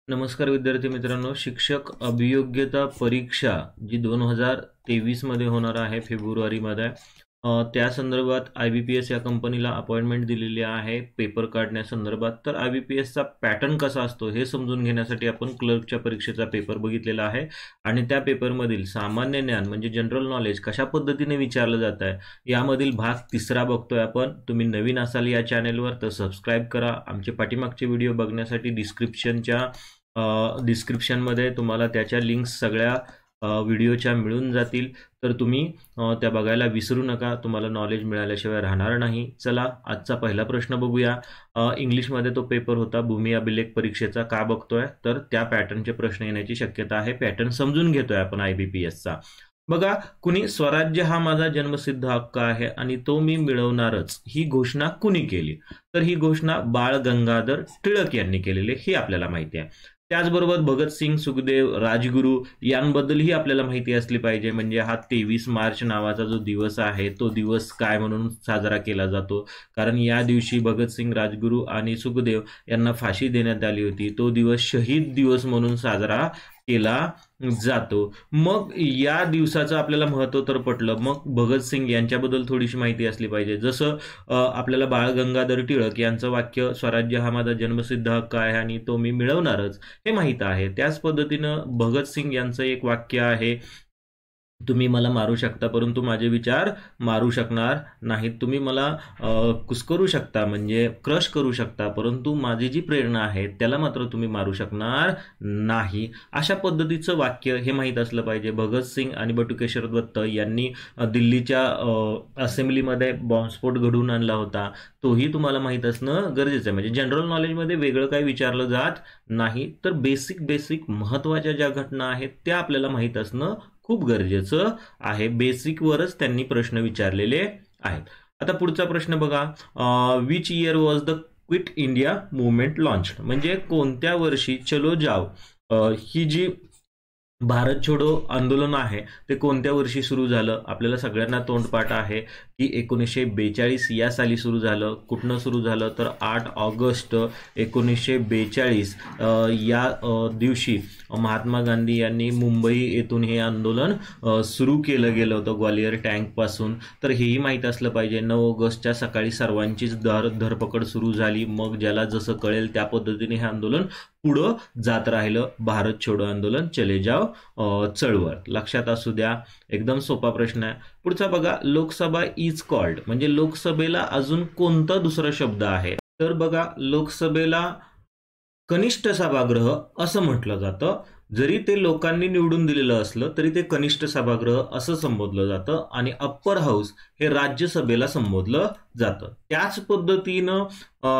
नमस्कार विद्यार्थी मित्रांनो, शिक्षक अभियोग्यता परीक्षा जी 2023 मध्ये होणार आहे फेब्रुवारीमध्ये, त्या संदर्भात IBPS या कंपनीला अपॉइंटमेंट दिलेली आहे पेपर काढण्यासंदर्भात. तर IBPSचा पॅटर्न कसा असतो हे समजून घेण्यासाठी आपण क्लर्कच्या परीक्षेचा पेपर बघितलेला आहे आणि त्या पेपरमधील सामान्य ज्ञान म्हणजे जनरल नॉलेज कशा पद्धतीने विचारलं जात आहे यामधील भाग 3 बघतोय आपण. तुम्ही नवीन असाल या चॅनेलवर तर सबस्क्राईब करा. आमचे पाठीमागचे व्हिडिओ बघण्यासाठी डिस्क्रिप्शनमध्ये तुम्हाला त्याच्या लिंक्स सगळ्या व्हिडिओच्या मिळून जातील, तर तुम्ही त्या बघायला विसरू नका. तुम्हाला नॉलेज मिळाल्याशिवाय राहणार नाही. चला आजचा पहिला प्रश्न बघूया. इंग्लिशमध्ये तो पेपर होता भूमी अभिलेख परीक्षेचा. का बघतोय तर त्या पॅटर्नचे प्रश्न येण्याची शक्यता आहे. पॅटर्न समजून घेतोय आपण IBPSचा. बघा, कुणी स्वराज्य हा माझा जन्मसिद्ध हक्क आहे आणि तो मी मिळवणारच ही घोषणा कुणी केली? तर ही घोषणा बाळ गंगाधर टिळक यांनी केलेली ही आपल्याला माहिती आहे. त्याचबरोबर भगतसिंग, सुखदेव, राजगुरू यांबद्दलही आपल्याला माहिती असली पाहिजे. म्हणजे हा 23 मार्च नावाचा जो दिवस आहे तो दिवस काय म्हणून साजरा केला जातो? कारण या दिवशी भगतसिंग, राजगुरू आणि सुखदेव यांना फाशी देण्यात आली होती. तो दिवस शहीद दिवस म्हणून साजरा केला जातो. मग या दिवसाचं आपल्याला महत्त्व तर पटलं, मग भगतसिंग यांच्याबद्दल थोडीशी माहिती असली पाहिजे. जसं आपल्याला बाळ गंगाधर टिळक यांचं वाक्य स्वराज्य हा माझा जन्मसिद्ध हक्क आहे आणि तो मी मिळवणारच हे माहीत आहे. त्याच पद्धतीनं भगतसिंग यांचं एक वाक्य आहे, तुम्ही मला मारू शकता परंतु माझे विचार मारू शकणार नाहीत. तुम्ही मला कुस्करू शकता म्हणजे क्रश करू शकता, परंतु माझी जी प्रेरणा आहे त्याला मात्र तुम्ही मारू शकणार नाही. अशा पद्धतीचं वाक्य हे माहीत असलं पाहिजे. भगतसिंग आणि बटुकेश्वर दत्त यांनी दिल्लीच्या असेंब्लीमध्ये बॉम्बस्फोट घडवून आणला होता, तोही तुम्हाला माहीत असणं गरजेचं आहे. म्हणजे जनरल नॉलेजमध्ये वेगळं काही विचारलं जात नाही, तर बेसिक महत्त्वाच्या ज्या घटना आहेत त्या आपल्याला माहीत असणं खूप गरजेचं आहे. बेसिकवरच त्यांनी प्रश्न विचारलेले आहेत. आता पुढचा प्रश्न बघा, which year was the quit India movement launch? म्हणजे कोणत्या वर्षी चलो जाव ही जी भारत छोडो आंदोलन आहे ते कोणत्या वर्षी सुरू झालं? आपल्याला सगळ्यांना तोंडपाठ आहे की 1942 या साली सुरू झालं. कुठनं सुरू झालं तर 8 ऑगस्ट 1942 या दिवशी महात्मा गांधी यांनी मुंबई येथून हे आंदोलन सुरू केलं गेलं होतं ग्वालियर टँकपासून. तर हेही माहीत असलं पाहिजे. 9 ऑगस्टच्या सकाळी सर्वांचीच धरपकड सुरू झाली. मग ज्याला जसं कळेल त्या पद्धतीने हे आंदोलन पुढं जात राहिलं. भारत छोडो आंदोलन, चले जाव चळवळ. लक्षात असू द्या, एकदम सोपा प्रश्न आहे. पुढचा बघा, लोकसभा इज कॉल्ड म्हणजे लोकसभेला अजून कोणता दुसरा शब्द आहे? तर बघा, लोकसभेला कनिष्ठ सभागृह असं म्हटलं जातं. जरी ते लोकांनी निवडून दिलेलं असलं तरी ते कनिष्ठ सभागृह असं संबोधलं जातं आणि अप्पर हाऊस हे राज्यसभेला संबोधलं जातं. त्याच पद्धतीनं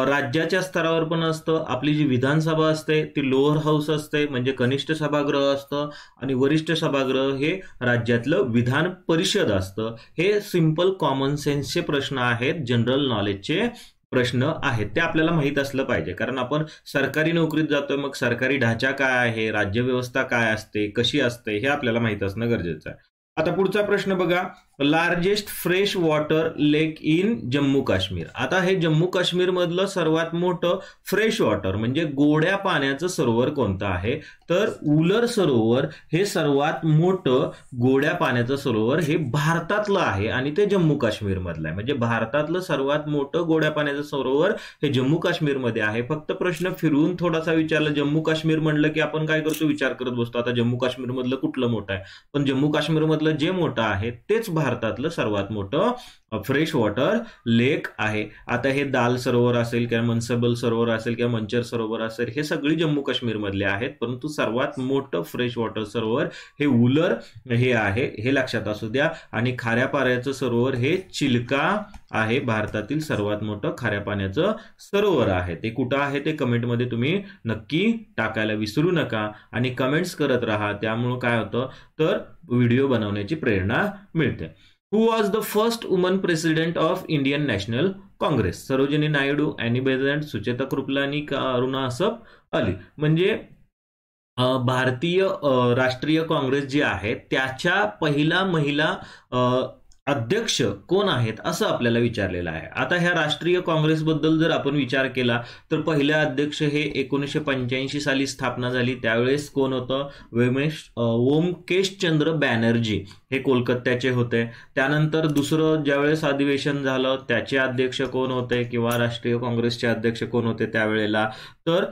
राज्याच्या स्तरावर पण असतं. आपली जी विधानसभा असते ती लोअर हाऊस असते म्हणजे कनिष्ठ सभागृह असतं आणि वरिष्ठ सभागृह हे राज्यातलं विधान परिषद असतं. हे सिंपल कॉमन सेन्सचे प्रश्न आहेत, जनरल नॉलेजचे प्रश्न आहेत, ते आपल्याला माहीत असलं पाहिजे. कारण आपण सरकारी नोकरीत जातोय, मग सरकारी ढाचा काय आहे, राज्यव्यवस्था काय असते, कशी असते हे आपल्याला माहीत असणं गरजेचं आहे. आता पुढचा प्रश्न बघा, largest fresh water lake in Jammu Kashmir. आता हे जम्मू काश्मीर मधलं सर्वात मोठं फ्रेश वॉटर म्हणजे गोड्या पाण्याचं सरोवर कोणतं आहे? तर उलर सरोवर हे सर्वात मोठं गोड्या पाण्याचं सरोवर हे भारतातलं आहे आणि ते जम्मू काश्मीर मधलं आहे. म्हणजे भारतातलं सर्वात मोठं गोड्या पाण्याचं सरोवर हे जम्मू काश्मीर मध्ये आहे. फक्त प्रश्न फिरवून थोडासा विचारला, जम्मू काश्मीर म्हणलं की आपण काय करतो, विचार करत बसतो आता जम्मू काश्मीर मधलं कुठलं मोठं आहे. पण जम्मू काश्मीर मधलं जे मोठं आहे तेच भारतातलं सर्वात मोठं फ्रेश वॉटर लेक आहे. आता हे दाल सरोवर असेल किंवा मनसबल सरोवर असेल किंवा मंचर सरोवर असेल हे सगळी जम्मू काश्मीर मधले आहेत, परंतु सर्वात मोठं फ्रेश वॉटर सरोवर हे उलर हे आहे, हे लक्षात असू द्या. आणि खाऱ्या पाण्याचं सरोवर हे चिल्का आहे, भारतातील सर्वात मोठं खाऱ्या पाण्याचं सरोवर आहे. ते कुठं आहे ते कमेंटमध्ये तुम्ही नक्की टाकायला विसरू नका आणि कमेंट्स करत राहा. त्यामुळे काय होतं तर व्हिडिओ बनवण्याची प्रेरणा मिळते. Who was the first woman president of Indian National Congress? Sarojini Naidu, Annie Besant, Sucheta Kripalani का अरुणा असफ अली? म्हणजे भारतीय राष्ट्रीय काँग्रेस जी आहे त्याच्या पहिला महिला अध्यक्ष कोण आहेत असं आपल्याला विचारलेलं आहे. आता ह्या राष्ट्रीय काँग्रेसबद्दल जर आपण विचार केला तर पहिल्या अध्यक्ष हे 1985 साली स्थापना झाली. त्यावेळेस कोण होतं? ओमकेशचंद्र बॅनर्जी हे कोलकात्याचे होते. त्यानंतर दुसरं ज्यावेळेस अधिवेशन झालं त्याचे अध्यक्ष कोण होते किंवा राष्ट्रीय काँग्रेसचे अध्यक्ष कोण होते त्यावेळेला? तर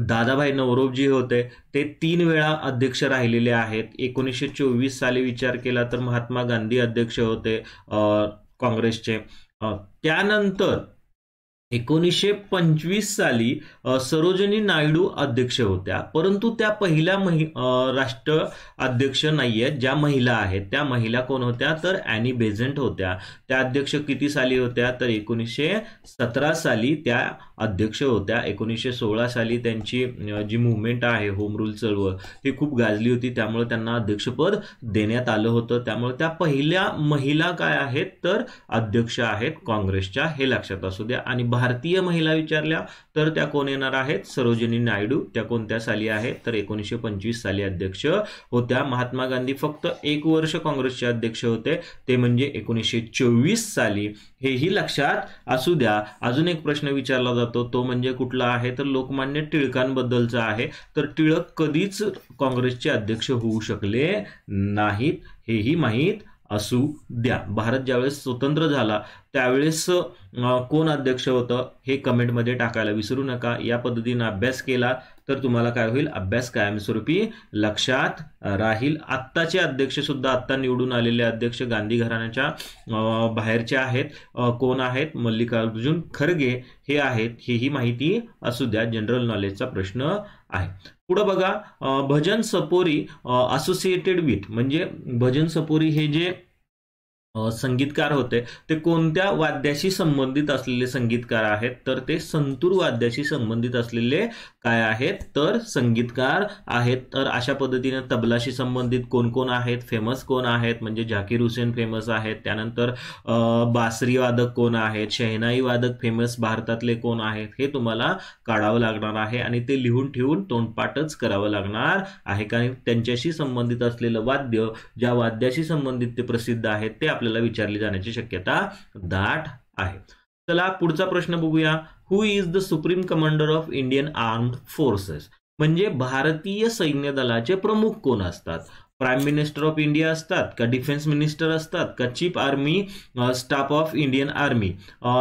दादाभाई नौरोजी होते. ते 3 वेळा अध्यक्ष राहिलेले आहेत. 1924 साली विचार केला तर महात्मा गांधी अध्यक्ष होते काँग्रेसचे. त्यानंतर 1925 साली सरोजिनी नायडू अध्यक्ष होत्या, परंतु त्या पहिल्या राष्ट्र अध्यक्ष नाही आहेत. ज्या महिला आहेत त्या महिला कोण होत्या? तर ॲनी बेझंट होत्या. त्या अध्यक्ष किती साली होत्या? तर 1917 साली त्या अध्यक्ष होत्या. 1916 साली त्यांची जी मुवमेंट आहे होम रूल चळवळ ही खूप गाजली होती, त्यामुळे त्यांना अध्यक्षपद देण्यात आलं होतं. त्यामुळे त्या पहिल्या महिला काय आहेत? तर अध्यक्ष आहेत काँग्रेसच्या, हे लक्षात असू द्या. आणि भारतीय महिला विचारल्या तर त्या कोण येणार आहेत? सरोजिनी नायडू. त्या कोणत्या साली आहेत? तर 1925 साली अध्यक्ष होत्या. महात्मा गांधी फक्त 1 वर्ष काँग्रेसचे अध्यक्ष होते, ते म्हणजे 1924 साली. हेही लक्षात असू द्या. अजून एक प्रश्न विचारला जातो तो म्हणजे कुठला आहे? तर लोकमान्य टिळकांबद्दलचा आहे. तर टिळक कधीच काँग्रेसचे अध्यक्ष होऊ शकले नाहीत, हेही माहीत असू द्या. भारत ज्यावेळेस स्वतंत्र झाला त्यावेळेस कोण अध्यक्ष होतं हे कमेंटमध्ये टाकायला विसरू नका. या पद्धतीने अभ्यास केला तर तुम्हाला काय होईल? अभ्यास कायमस्वरूपी लक्षात राहील. आत्ताचे अध्यक्ष सुद्धा आत्ता निवडून आलेले अध्यक्ष गांधी घराण्याच्या बाहेरचे आहेत. कोण आहेत? मल्लिकार्जुन खरगे हे आहेत. हेही माहिती असू द्या, जनरल नॉलेजचा प्रश्न आहे. पुढे बघा, भजन सपोरी असोसिएटेड विथ, म्हणजे भजन सपोरी हे जे संगीतकार होते ते कोणत्या वाद्याशी संबंधित असलेले संगीतकार आहेत? तर ते संतूर वाद्याशी संबंधित असलेले काय आहेत? तर संगीतकार आहेत. तर अशा पद्धतीने तबलाशी संबंधित कोण कोण आहेत? फेमस कोण आहेत? म्हणजे झाकीर हुसेन फेमस आहेत. त्यानंतर बासरी वादक कोण आहेत? शहनाई वादक फेमस भारतातले कोण आहेत? हे तुम्हाला काढावं लागणार आहे आणि ते लिहून ठेवून तोंडपाठच करावं लागणार आहे, कारण त्यांच्याशी संबंधित असलेलं वाद्य, ज्या वाद्याशी संबंधित ते प्रसिद्ध आहेत ते आपल्याला विचारली जाण्याची शक्यता दाट आहे. चला पुढचा प्रश्न बघूया. Who is the supreme commander of Indian armed forces, म्हणजे भारतीय सैन्य दलाचे प्रमुख कोण असतात? प्राईम मिनिस्टर ऑफ इंडिया असतात का? डिफेन्स मिनिस्टर असतात का? Chief army staff of Indian army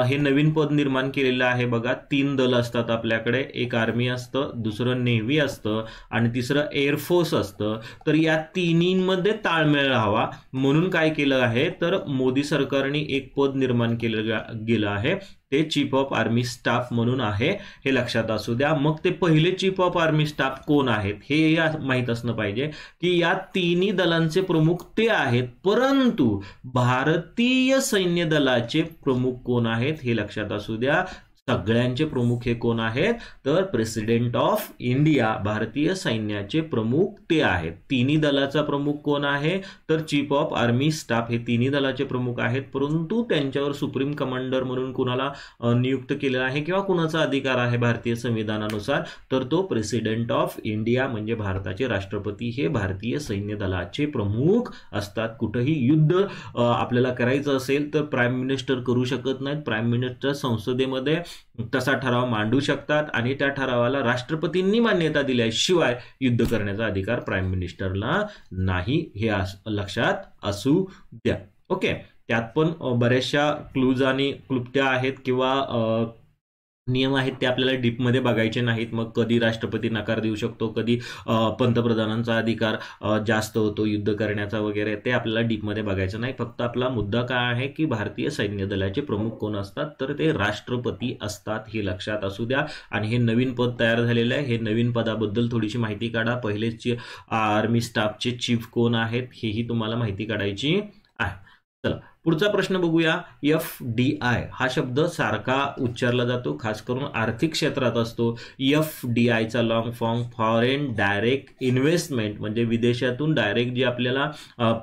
हे नवीन पद निर्माण केलेलं आहे. बघा, 3 दल असतात आपल्याकडे. एक आर्मी असतं, दुसरं नेव्ही असतं आणि तिसरं एअरफोर्स असतं. तर या तिन्हींमध्ये ताळमेळ राहावा म्हणून काय केलं आहे? तर मोदी सरकारने एक पद निर्माण केलं गेलं आहे, ते चीफ ऑफ आर्मी स्टाफ म्हणून आहे, हे लक्षात असू द्या. मग ते पहिले चीफ ऑफ आर्मी स्टाफ कोण आहेत हे माहीत असणं पाहिजे की या तिन्ही दलांचे प्रमुख ते आहेत, परंतु भारतीय सैन्य दलाचे प्रमुख कोण आहेत हे लक्षात असू द्या. सगळ्यांचे प्रमुख हे कोण आहेत? तर प्रेसिडेंट ऑफ इंडिया, भारतीय सैन्याचे प्रमुख ते आहेत. तिन्ही दलाचा प्रमुख कोण आहे? तर चीफ ऑफ आर्मी स्टाफ हे तिन्ही दलाचे प्रमुख आहेत, परंतु त्यांच्यावर सुप्रीम कमांडर म्हणून कुणाला नियुक्त केलेला आहे किंवा कुणाचा अधिकार आहे भारतीय संविधानानुसार? तर तो प्रेसिडेंट ऑफ इंडिया म्हणजे भारताचे राष्ट्रपती हे भारतीय सैन्य दलाचे प्रमुख असतात. कुठेही युद्ध आपल्याला करायचं असेल तर प्राईम मिनिस्टर करू शकत नाहीत. प्राईम मिनिस्टर संसदेमध्ये तसा ठराव मांडू शकतात आणि त्या ठरावाला राष्ट्रपतींनी मान्यता दिल्याशिवाय युद्ध करण्याचा अधिकार प्राईम मिनिस्टरला नाही, हे लक्षात असू द्या. ओके, त्यात पण बऱ्याचशा क्लूज आणि क्लुप्त्या आहेत किंवा नियम आहेत ते आपल्याला डीपमध्ये बघायचे नाहीत. मग कधी राष्ट्रपती नकार देऊ शकतो, कधी पंतप्रधानांचा अधिकार जास्त होतो युद्ध करण्याचा वगैरे, ते आपल्याला डीपमध्ये बघायचं नाही. फक्त आपला मुद्दा काय आहे की भारतीय सैन्य दलाचे प्रमुख कोण असतात? तर ते राष्ट्रपती असतात, हे लक्षात असू द्या. आणि हे नवीन पद तयार झालेलं आहे. हे नवीन पदाबद्दल थोडीशी माहिती काढा. पहिलेचे आर्मी स्टाफचे चीफ कोण आहेत हेही तुम्हाला माहिती काढायची आहे. चला पुढचा प्रश्न बघूया. FDI हा शब्द सारखा उच्चारला जातो, खास करून आर्थिक क्षेत्रात असतो. FDI चा long form foreign direct investment, म्हणजे विदेशातून डायरेक्ट जी आपल्याला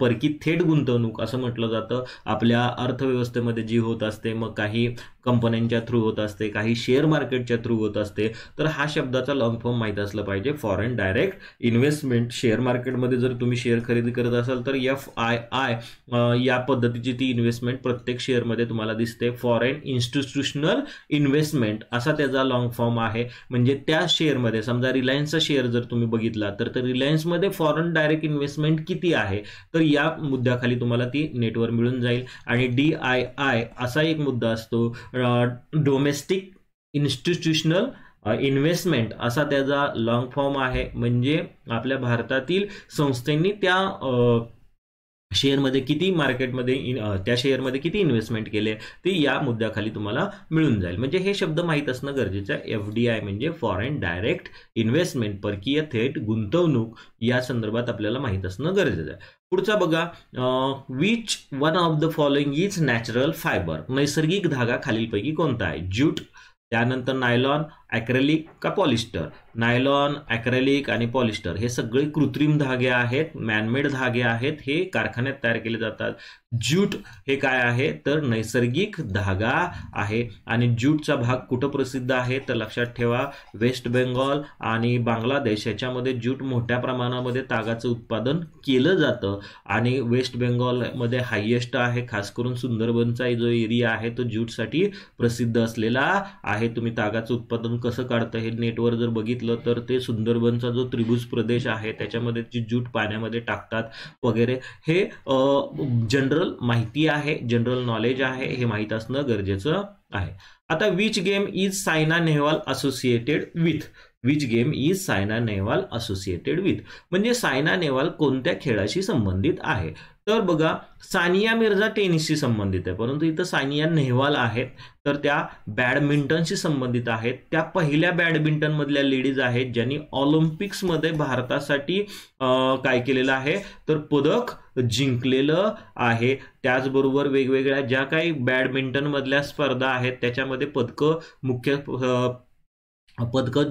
परकी थेट गुंतवणूक असं म्हटलं जातं. आपल्या अर्थव्यवस्थेमध्ये जी होत असते, मग काही कंपन्यांच्या थ्रू होत असते, काही शेअर मार्केटच्या थ्रू होत असते. तर हा शब्दाचा लॉंग फॉर्म माहीत असलं पाहिजे. फॉरेन डायरेक्ट इन्व्हेस्टमेंट, शेअर मार्केटमध्ये जर तुम्ही शेअर खरेदी करत असाल तर FII या पद्धतीची ती इन्व्हेस्टमेंट प्रत्येक शेअरमध्ये तुम्हाला दिसते. फॉरेन इन्स्टिट्यूशनल इन्व्हेस्टमेंट असा त्याचा लॉंग फॉर्म आहे. म्हणजे त्या शेअरमध्ये समजा रिलायन्सचा शेअर जर तुम्ही बघितला तर रिलायन्समध्ये फॉरेन डायरेक्ट इन्व्हेस्टमेंट किती आहे, तर या मुद्द्याखाली तुम्हाला ती नेटवर मिळून जाईल. आणि DII असा एक मुद्दा असतो, डोमेस्टिक इन्स्टिट्यूशनल इन्व्हेस्टमेंट असा त्याचा लॉंग फॉर्म आहे. म्हणजे आपल्या भारतातील संस्थांनी त्या शेअरमध्ये किती मार्केटमध्ये त्या शेअरमध्ये किती इन्व्हेस्टमेंट केले ते या मुद्द्याखाली तुम्हाला मिळून जाईल. म्हणजे हे शब्द माहीत असणं गरजेचं आहे. FDI म्हणजे फॉरेन डायरेक्ट इन्व्हेस्टमेंट, परकीय थेट गुंतवणूक या संदर्भात आपल्याला माहीत असणं गरजेचं आहे. पुढचा बघा, which one of the following is natural fibre. नैसर्गिक धागा खालीलपैकी कोणता आहे? ज्यूट, त्यानंतर नायलॉन, ॲक्रेलिक का पॉलिस्टर. नायलॉन, ॲक्रेलिक आणि पॉलिस्टर हे सगळे कृत्रिम धागे आहेत, मॅनमेड धागे आहेत, हे कारखान्यात तयार केले जातात. ज्यूट हे काय आहे तर नैसर्गिक धागा आहे. आणि ज्यूटचा भाग कुठं प्रसिद्ध आहे तर लक्षात ठेवा, वेस्ट बेंगॉल आणि बांगलादेश याच्यामध्ये ज्यूट मोठ्या प्रमाणामध्ये तागाचं उत्पादन केलं जातं. आणि वेस्ट बेंगॉलमध्ये हायेस्ट आहे, खास करून सुंदरबनचा जो एरिया आहे तो ज्यूटसाठी प्रसिद्ध असलेला आहे. तुम्ही तागाचं उत्पादन कसं काढतं हे नेटवर जर बघितलं तर ते सुंदरबनचा जो त्रिभुज प्रदेश आहे त्याच्यामध्ये जी ज्यूट पाण्यामध्ये टाकतात वगैरे. हे जनरल माहिती आहे, जनरल नॉलेज आहे, हे माहीत असणं गरजेचं आहे. आता which game is Saina Nehwal associated with. Which game is Saina Nehwal associated with म्हणजे सायना नेहवाल कोणत्या खेळाशी संबंधित आहे. तर बघा, सानिया मिर्झा टेनिसशी संबंधित आहे, परंतु इथं सानिया नेहवाल आहेत तर त्या बॅडमिंटनशी संबंधित आहेत. त्या पहिल्या बॅडमिंटन मधल्या लेडीज आहेत ज्यांनी ऑलिम्पिक्समध्ये भारतासाठी काय केलेलं आहे तर पदक जिंकलेलं आहे. त्याचबरोबर वेगवेगळ्या ज्या काही बॅडमिंटन मधल्या स्पर्धा आहेत त्याच्यामध्ये पदकं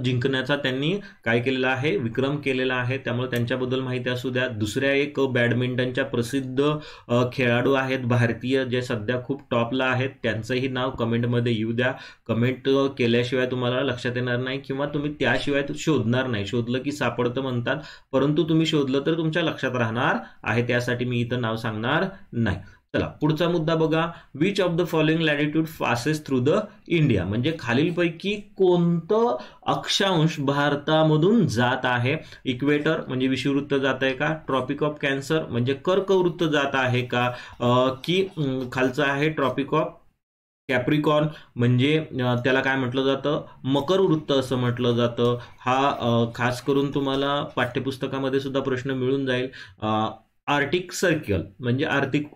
जिंकण्याचा त्यांनी काय केलेला आहे, विक्रम केलेला आहे. त्यामुळे त्यांच्याबद्दल माहिती असू द्या. दुसऱ्या एक बॅडमिंटनच्या प्रसिद्ध खेळाडू आहेत भारतीय, जे सध्या खूप टॉपला आहेत, त्यांचंही नाव कमेंटमध्ये येऊ द्या. कमेंट केल्याशिवाय तुम्हाला लक्षात येणार नाही किंवा तुम्ही त्याशिवाय शोधणार नाही. शोधलं की सापडतं म्हणतात, परंतु तुम्ही शोधलं तर तुमच्या लक्षात राहणार आहे, त्यासाठी मी इथं नाव सांगणार नाही. चला पुढचा मुद्दा बघा, which of the following latitude passes through the India म्हणजे खालीलपैकी कोणतं अक्षांश भारतामधून जात आहे. इक्वेटर म्हणजे विषुववृत्त जात आहे का, ट्रॉपिक ऑफ कॅन्सर म्हणजे कर्कवृत्त जात आहे का, की खालचं आहे ट्रॉपिक ऑफ कॅप्रिकॉर्न म्हणजे त्याला काय म्हटलं जातं, मकर वृत्त असं म्हटलं जातं. हा खास करून तुम्हाला पाठ्यपुस्तकामध्ये सुद्धा प्रश्न मिळून जाईल. आर्टिक सर्कल म्हणजे आर्टिक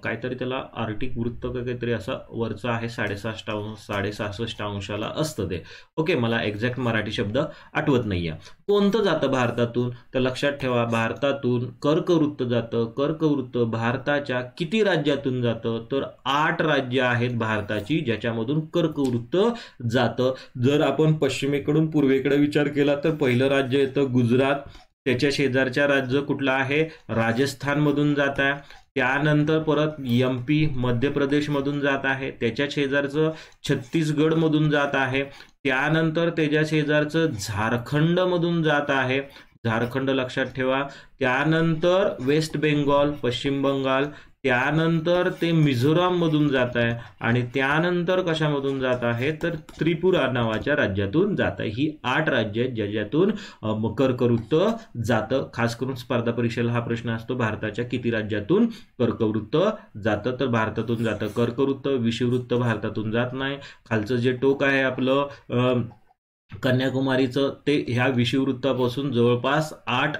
काहीतरी त्याला आर्टिक वृत्त काहीतरी असं वरचं आहे 66 अंशाला असतं ते. ओके, मला एक्झॅक्ट मराठी शब्द आठवत नाहीये. कोणतं जातं भारतातून तर लक्षात ठेवा, भारतातून कर्कवृत्त जातं. कर्कवृत्त भारताच्या किती राज्यातून जातं तर 8 राज्य आहेत भारताची ज्याच्यामधून कर्कवृत्त जातं. जर आपण पश्चिमेकडून पूर्वेकडे विचार केला तर पहिलं राज्य येतं गुजरात, त्याच्या शेजारच्या राज्य कुठलं आहे राजस्थान मधून जात आहे. त्यानंतर परत MP मध्य प्रदेश मधून जात आहे, त्याच्या शेजारचं छत्तीसगड मधून जात आहे. त्यानंतर त्याच्या शेजारचं झारखंड मधून जात आहे, झारखंड लक्षात ठेवा. त्यानंतर वेस्ट बेंगॉल पश्चिम बंगाल, त्यानंतर ते मिझोराम मधून जात आहे आणि त्यानंतर कशामधून जात आहे तर त्रिपुरा नावाच्या राज्यातून जात आहे. ही 8 राज्य आहेत ज्याच्यातून कर्कवृत्त जातं. खास करून स्पर्धा परीक्षेला हा प्रश्न असतो, भारताच्या किती राज्यातून कर्कवृत्त जातं तर भारतातून जातं कर्कवृत्त. विषुववृत्त भारतातून जात नाही. खालचं जे टोक आहे आपलं कन्याकुमारीचं ते ह्या विषुववृत्तापासून जवळपास 8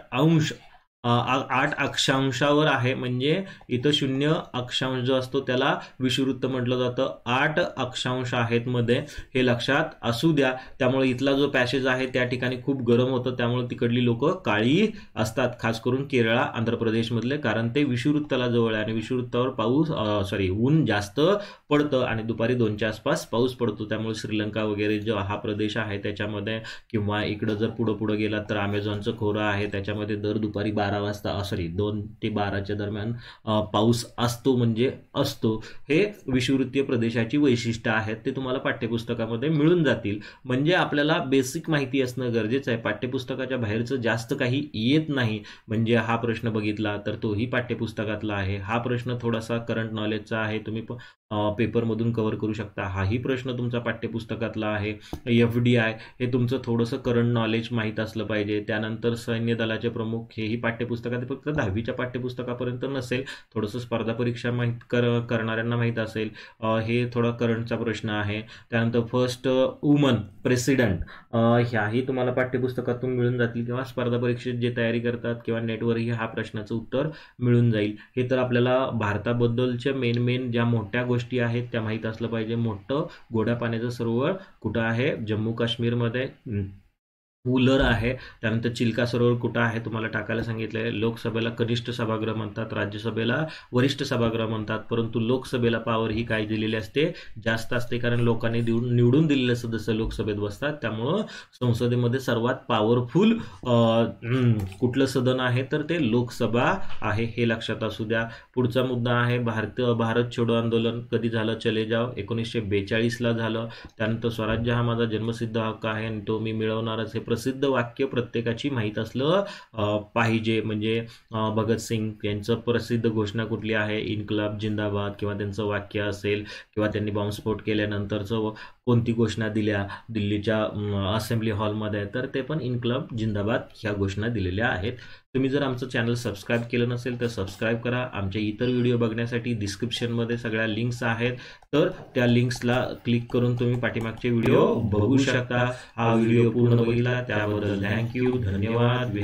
अक्षांशावर आहे. म्हणजे इथं 0 अक्षांश जो असतो त्याला विषुववृत्त म्हटलं जातं. 8 अक्षांश आहेत मध्ये, हे लक्षात असू द्या. त्यामुळे इथला जो पॅसेज आहे त्या ठिकाणी खूप गरम होतं, त्यामुळे तिकडली लोक काळी असतात, खास करून केरळ आंध्र प्रदेश मधले, कारण ते विषुववृत्ताला जवळ आहे आणि विषुववृत्तावर ऊन जास्त पडतं आणि दुपारी 2च्या आसपास पाऊस पडतो. त्यामुळे श्रीलंका वगैरे जो हा प्रदेश आहे त्याच्यामध्ये, किंवा इकडं जर पुढं गेला तर अमेझॉनचं खोरं आहे त्याच्यामध्ये दर दुपारी 12 12 वाजता सॉरी 2 ते 12च्या दरम्यान पाऊस असतो म्हणजे असतो. हे विषुववृत्तीय प्रदेशाची वैशिष्ट्य आहेत, ते तुम्हाला पाठ्यपुस्तकामध्ये मिळून जातील. म्हणजे आपल्याला बेसिक माहिती असणं गरजेचं आहे. पाठ्यपुस्तकाच्या बाहेरचं जास्त काही येत नाही. म्हणजे हा प्रश्न बघितला तर तोही पाठ्यपुस्तकातला आहे, हा प्रश्न थोडासा करंट नॉलेजचा आहे, तुम्ही पेपरमधून कव्हर करू शकता, हाही प्रश्न तुमचा पाठ्यपुस्तकातला आहे. FDI हे तुमचं थोडंसं करंट नॉलेज माहीत असलं पाहिजे. त्यानंतर सैन्य दलाचे प्रमुख हेही पाठ्यपुस्तकात फक्त 10वीच्या पाठ्यपुस्तकापर्यंत नसेल, थोडंसं स्पर्धा परीक्षा करणाऱ्यांना माहीत असेल. हे थोडा करंटचा प्रश्न आहे. त्यानंतर फर्स्ट वुमन प्रेसिडेंट ह्याही तुम्हाला पाठ्यपुस्तकातून मिळून जातील किंवा स्पर्धा परीक्षेत जे तयारी करतात किंवा नेटवरही हा प्रश्नाचं उत्तर मिळून जाईल. हे तर आपल्याला भारताबद्दलच्या मेन ज्या मोठ्या गोष्टी आहेत त्या माहीत असलं पाहिजे. मोठं गोड्या पाण्याचं सरोवर कुठं आहे? जम्मू काश्मीरमध्ये वुलर आहे. त्यानंतर चिल्का सरोवर कुठं आहे तुम्हाला टाकायला सांगितलंय. लोकसभेला कनिष्ठ सभागृह म्हणतात, राज्यसभेला वरिष्ठ सभागृह म्हणतात, परंतु लोकसभेला पॉवर ही काय दिलेली असते? जास्त असते, कारण लोकांनी निवडून दिलेले सदस्य लोकसभेत बसतात. त्यामुळं संसदेमध्ये सर्वात पॉवरफुल कुठलं सदन आहे तर ते लोकसभा आहे, हे लक्षात असू द्या. पुढचा मुद्दा आहे भारत छोडो आंदोलन कधी झालं? चले जाव 1942ला झालं. त्यानंतर स्वराज्य हा माझा जन्मसिद्ध हक्क आहे आणि तो मी मिळवणारच, हे प्रसिद्ध वाक्य प्रत्येकाची माहीत असलं पाहिजे. म्हणजे भगतसिंग यांचं प्रसिद्ध घोषणा कुठली आहे? इन्कलाब जिंदाबाद, किंवा त्यांचं वाक्य असेल, किंवा त्यांनी बॉम्बस्फोट केल्यानंतरचं कोणती घोषणा दिल्या दिल्लीच्या असेंब्ली हॉलमध्ये, तर ते पण इन्कलाब जिंदाबाद ह्या घोषणा दिलेल्या आहेत. तुम्ही जर आमचं चॅनल सबस्क्राईब केलं नसेल तर सबस्क्राईब करा. आमच्या इतर व्हिडिओ बघण्यासाठी डिस्क्रिप्शनमध्ये सगळ्या लिंक्स आहेत, तर त्या लिंक्सला क्लिक करून तुम्ही पाठीमागचे व्हिडिओ बघू शकता. हा व्हिडिओ पूर्ण बघितला त्याबद्दल थँक्यू, धन्यवाद.